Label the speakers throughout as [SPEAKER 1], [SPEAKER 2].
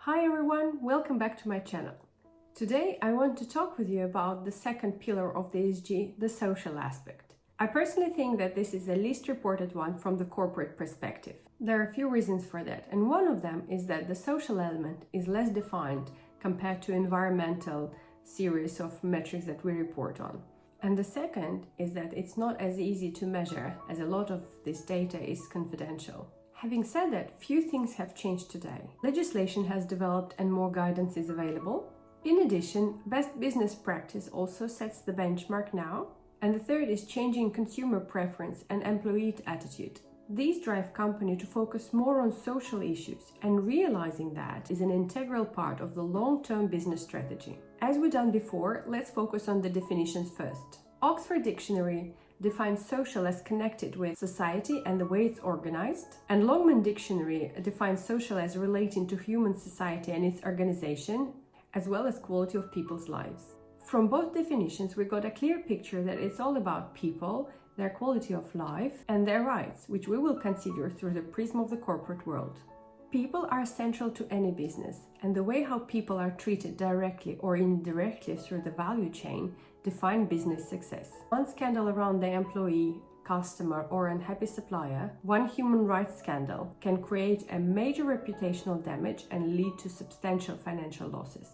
[SPEAKER 1] Hi everyone, welcome back to my channel. Today I want to talk with you about the second pillar of the ESG, the social aspect. I personally think that this is the least reported one from the corporate perspective. There are a few reasons for that, and one of them is that the social element is less defined compared to environmental series of metrics that we report on. And the second is that it's not as easy to measure, as a lot of this data is confidential. Having said that, few things have changed today. Legislation has developed and more guidance is available. In addition, best business practice also sets the benchmark now. And the third is changing consumer preference and employee attitude. These drive companies to focus more on social issues, and realizing that is an integral part of the long-term business strategy. As we've done before, let's focus on the definitions first. Oxford Dictionary defines social as connected with society and the way it's organized, and Longman Dictionary defines social as relating to human society and its organization, as well as quality of people's lives. From both definitions, we got a clear picture that it's all about people, their quality of life, and their rights, which we will consider through the prism of the corporate world. People are central to any business, and the way how people are treated directly or indirectly through the value chain define business success. One scandal around the employee, customer, or unhappy supplier, one human rights scandal can create a major reputational damage and lead to substantial financial losses.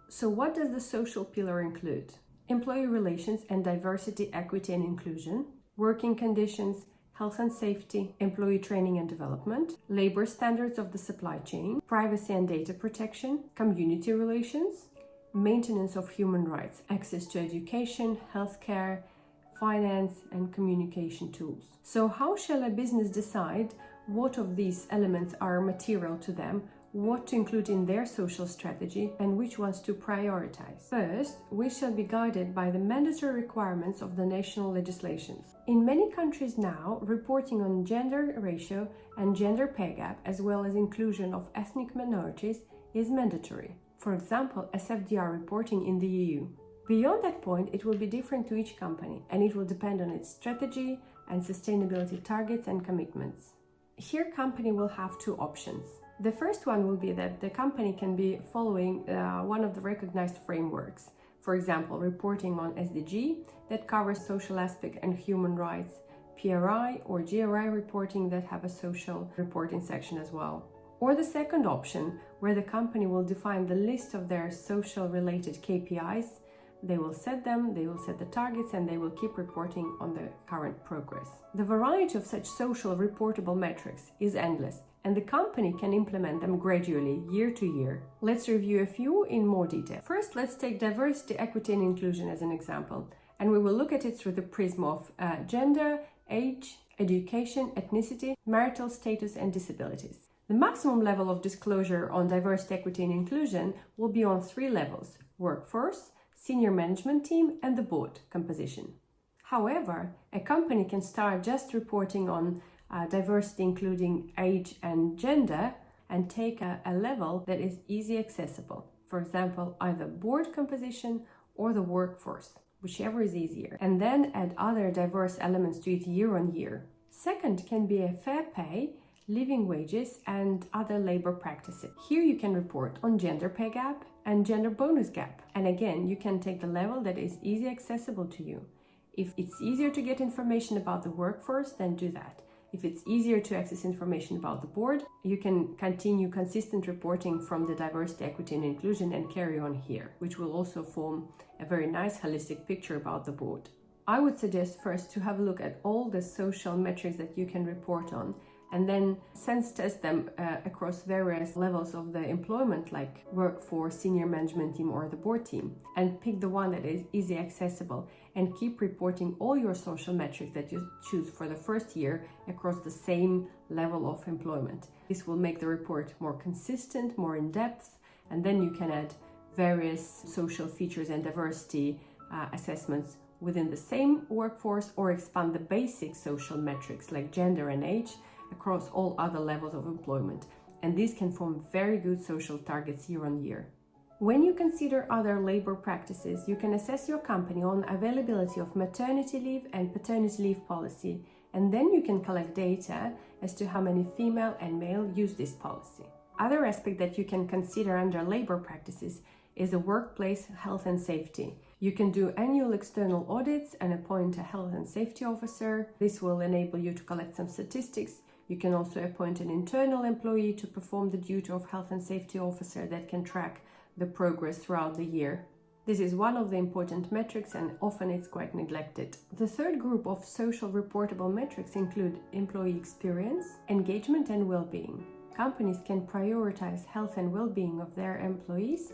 [SPEAKER 1] So what does the social pillar include? Employee relations and diversity, equity and inclusion, working conditions, health and safety, employee training and development, labor standards of the supply chain, privacy and data protection, community relations, maintenance of human rights, access to education, healthcare, finance and communication tools. So how shall a business decide what of these elements are material to them, what to include in their social strategy, and which ones to prioritize? First, we shall be guided by the mandatory requirements of the national legislations. In many countries now, reporting on gender ratio and gender pay gap, as well as inclusion of ethnic minorities, is mandatory. For example, SFDR reporting in the EU. Beyond that point, it will be different to each company, and it will depend on its strategy and sustainability targets and commitments. Here, company will have two options. The first one will be that the company can be following one of the recognized frameworks. For example, reporting on SDG that covers social aspect and human rights, PRI or GRI reporting that have a social reporting section as well. Or the second option, where the company will define the list of their social related KPIs, they will set them, they will set the targets, and they will keep reporting on the current progress. The variety of such social reportable metrics is endless, and the company can implement them gradually, year to year. Let's review a few in more detail. First, let's take diversity, equity and inclusion as an example, and we will look at it through the prism of gender, age, education, ethnicity, marital status and disabilities. The maximum level of disclosure on diversity, equity and inclusion will be on 3 levels: workforce, senior management team and the board composition. However, a company can start just reporting on diversity including age and gender and take a level that is easy accessible. For example, either board composition or the workforce, whichever is easier, and then add other diverse elements to it year on year. Second can be a fair pay, living wages and other labor practices. Here you can report on gender pay gap and gender bonus gap. And again, you can take the level that is easy accessible to you. If it's easier to get information about the workforce, then do that. If it's easier to access information about the board, you can continue consistent reporting from the diversity, equity and inclusion and carry on here, which will also form a very nice holistic picture about the board. I would suggest first to have a look at all the social metrics that you can report on, and then sense test them across various levels of the employment, like workforce, senior management team or the board team, and pick the one that is easy accessible and keep reporting all your social metrics that you choose for the first year across the same level of employment. This will make the report more consistent, more in depth, and then you can add various social features and diversity assessments within the same workforce, or expand the basic social metrics like gender and age across all other levels of employment, and these can form very good social targets year on year. When you consider other labor practices, you can assess your company on availability of maternity leave and paternity leave policy, and then you can collect data as to how many female and male use this policy. Other aspect that you can consider under labor practices is the workplace health and safety. You can do annual external audits and appoint a health and safety officer. This will enable you to collect some statistics. You can also appoint an internal employee to perform the duty of health and safety officer that can track the progress throughout the year. This is one of the important metrics and often it's quite neglected. The third group of social reportable metrics include employee experience, engagement and well-being. Companies can prioritize health and well-being of their employees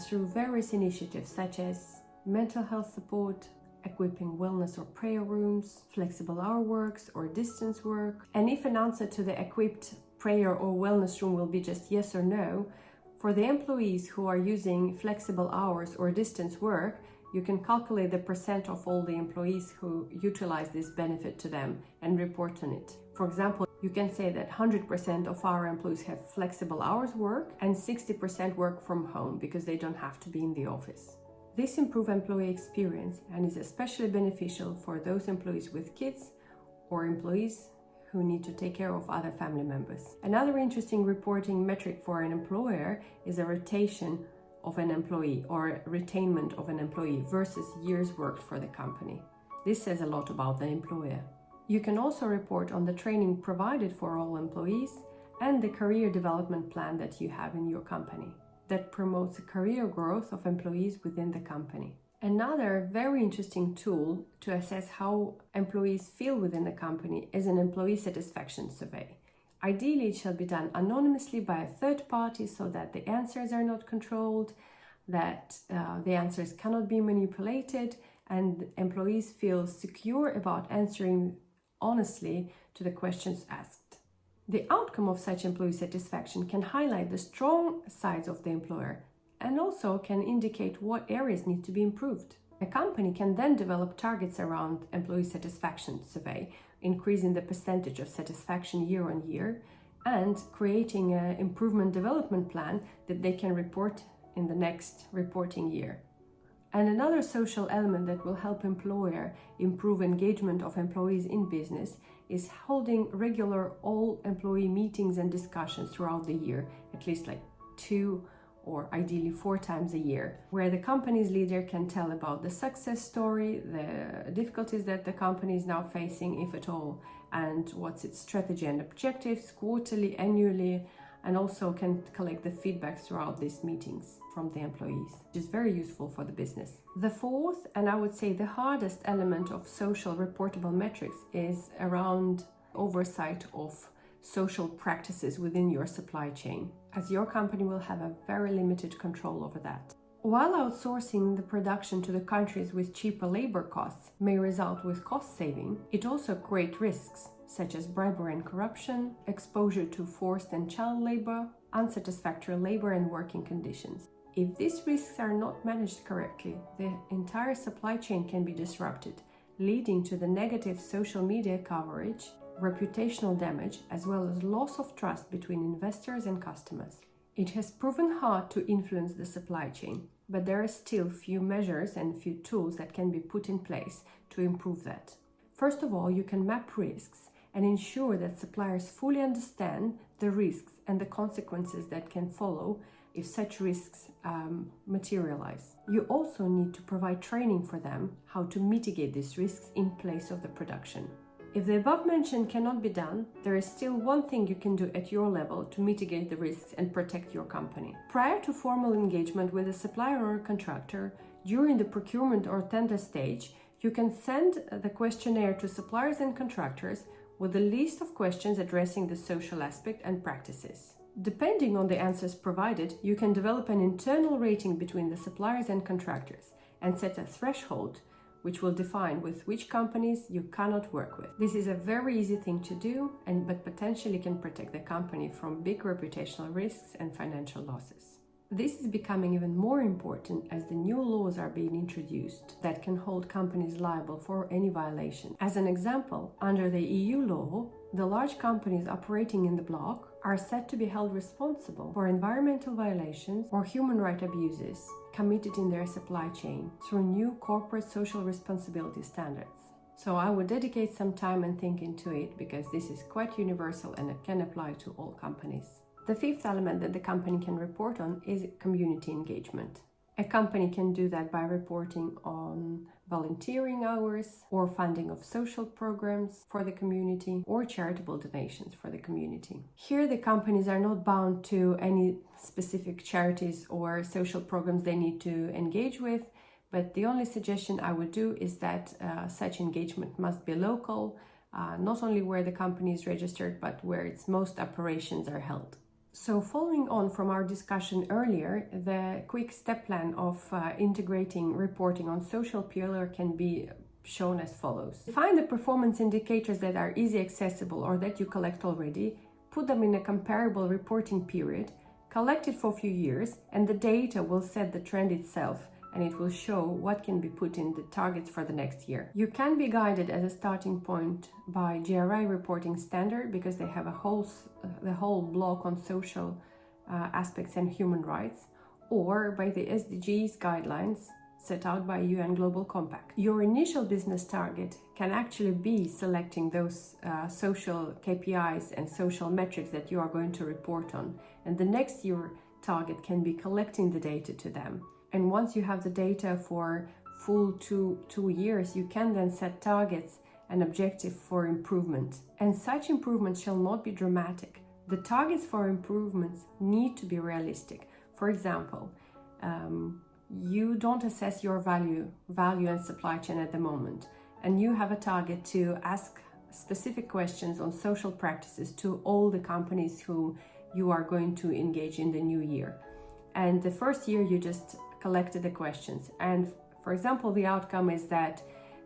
[SPEAKER 1] through various initiatives such as mental health support, equipping wellness or prayer rooms, flexible hour works or distance work. And if an answer to the equipped prayer or wellness room will be just yes or no, for the employees who are using flexible hours or distance work, you can calculate the percent of all the employees who utilize this benefit to them and report on it. For example, you can say that 100% of our employees have flexible hours work and 60% work from home because they don't have to be in the office. This improves employee experience and is especially beneficial for those employees with kids or employees who need to take care of other family members. Another interesting reporting metric for an employer is a rotation of an employee or retainment of an employee versus years worked for the company. This says a lot about the employer. You can also report on the training provided for all employees and the career development plan that you have in your company that promotes the career growth of employees within the company. Another very interesting tool to assess how employees feel within the company is an employee satisfaction survey. Ideally, it shall be done anonymously by a third party so that the answers are not controlled, that the answers cannot be manipulated, and employees feel secure about answering honestly to the questions asked. The outcome of such employee satisfaction can highlight the strong sides of the employer and also can indicate what areas need to be improved. A company can then develop targets around employee satisfaction survey, increasing the percentage of satisfaction year on year and creating an improvement development plan that they can report in the next reporting year. And another social element that will help employer improve engagement of employees in business is holding regular all-employee meetings and discussions throughout the year, at least like 2 or ideally 4 times a year, where the company's leader can tell about the success story, the difficulties that the company is now facing, if at all, and what's its strategy and objectives quarterly, annually, and also can collect the feedback throughout these meetings from the employees, which is very useful for the business. The fourth, and I would say the hardest element of social reportable metrics is around oversight of social practices within your supply chain, as your company will have a very limited control over that. While outsourcing the production to the countries with cheaper labor costs may result with cost saving, it also creates risks such as bribery and corruption, exposure to forced and child labor, unsatisfactory labor and working conditions. If these risks are not managed correctly, the entire supply chain can be disrupted, leading to the negative social media coverage, reputational damage, as well as loss of trust between investors and customers. It has proven hard to influence the supply chain, but there are still few measures and few tools that can be put in place to improve that. First of all, you can map risks and ensure that suppliers fully understand the risks and the consequences that can follow if such risks materialize. You also need to provide training for them how to mitigate these risks in place of the production. If the above mentioned cannot be done, there is still one thing you can do at your level to mitigate the risks and protect your company. Prior to formal engagement with a supplier or contractor, during the procurement or tender stage, you can send the questionnaire to suppliers and contractors with a list of questions addressing the social aspect and practices. Depending on the answers provided, you can develop an internal rating between the suppliers and contractors and set a threshold which will define with which companies you cannot work with. This is a very easy thing to do, but potentially can protect the company from big reputational risks and financial losses. This is becoming even more important as the new laws are being introduced that can hold companies liable for any violation. As an example, under the EU law, the large companies operating in the bloc are said to be held responsible for environmental violations or human rights abuses committed in their supply chain through new corporate social responsibility standards. So I would dedicate some time and think into it because this is quite universal and it can apply to all companies. The fifth element that the company can report on is community engagement. A company can do that by reporting on volunteering hours or funding of social programs for the community or charitable donations for the community. Here, the companies are not bound to any specific charities or social programs they need to engage with, but the only suggestion I would do is that such engagement must be local, not only where the company is registered, but where its most operations are held. So following on from our discussion earlier, the quick step plan of integrating reporting on social pillar can be shown as follows. Find the performance indicators that are easy accessible or that you collect already, put them in a comparable reporting period, collect it for a few years, and the data will set the trend itself, and it will show what can be put in the targets for the next year. You can be guided as a starting point by GRI reporting standard because they have the whole block on social aspects and human rights, or by the SDGs guidelines set out by UN Global Compact. Your initial business target can actually be selecting those social KPIs and social metrics that you are going to report on, and the next year target can be collecting the data to them. And once you have the data for full two years, you can then set targets and objectives for improvement. And such improvements shall not be dramatic. The targets for improvements need to be realistic. For example, you don't assess your value and supply chain at the moment, and you have a target to ask specific questions on social practices to all the companies who you are going to engage in the new year. And the first year you just collected the questions, and for example the outcome is that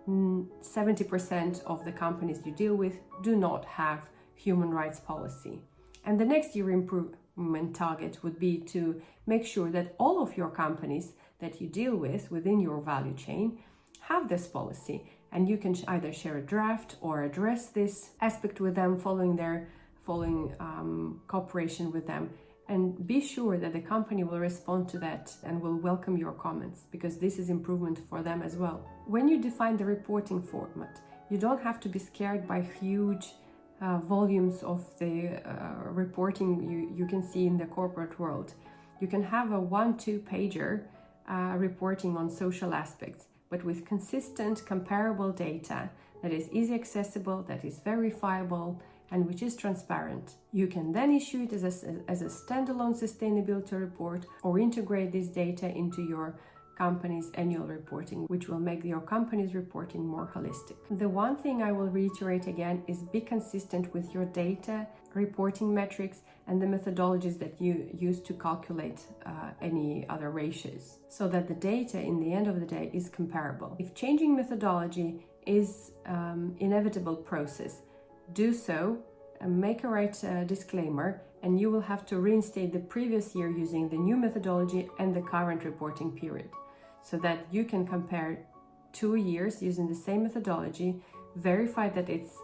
[SPEAKER 1] 70% of the companies you deal with do not have human rights policy, and the next year improvement target would be to make sure that all of your companies that you deal with within your value chain have this policy, and you can either share a draft or address this aspect with them following cooperation with them. And be sure that the company will respond to that and will welcome your comments, because this is improvement for them as well. When you define the reporting format, you don't have to be scared by huge volumes of the reporting you can see in the corporate world. You can have a 1-2 pager reporting on social aspects, but with consistent, comparable data that is easy accessible, that is verifiable, and which is transparent. You can then issue it as a standalone sustainability report or integrate this data into your company's annual reporting, which will make your company's reporting more holistic. The one thing I will reiterate again is be consistent with your data, reporting metrics, and the methodologies that you use to calculate any other ratios, so that the data in the end of the day is comparable. If changing methodology is inevitable process, do so and make a right disclaimer, and you will have to reinstate the previous year using the new methodology and the current reporting period, so that you can compare 2 years using the same methodology, verify that it's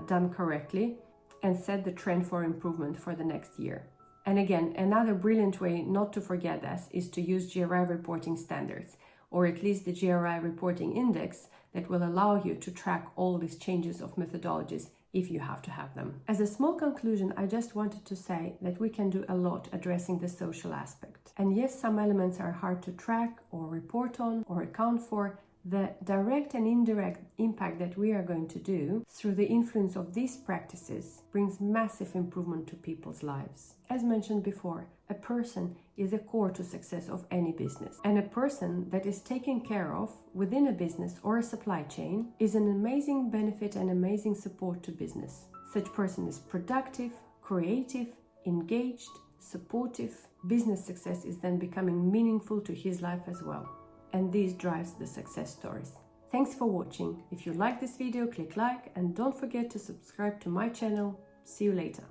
[SPEAKER 1] done correctly, and set the trend for improvement for the next year. And again, another brilliant way not to forget this is to use GRI reporting standards, or at least the GRI reporting index, that will allow you to track all these changes of methodologies if you have to have them. As a small conclusion, I just wanted to say that we can do a lot addressing the social aspect. And yes, some elements are hard to track or report on or account for. The direct and indirect impact that we are going to do through the influence of these practices brings massive improvement to people's lives. As mentioned before, a person is a core to success of any business, and a person that is taken care of within a business or a supply chain is an amazing benefit and amazing support to business. Such person is productive, creative, engaged, supportive. Business success is then becoming meaningful to his life as well. And this drives the success stories. Thanks for watching. If you like this video, click like and don't forget to subscribe to my channel. See you later.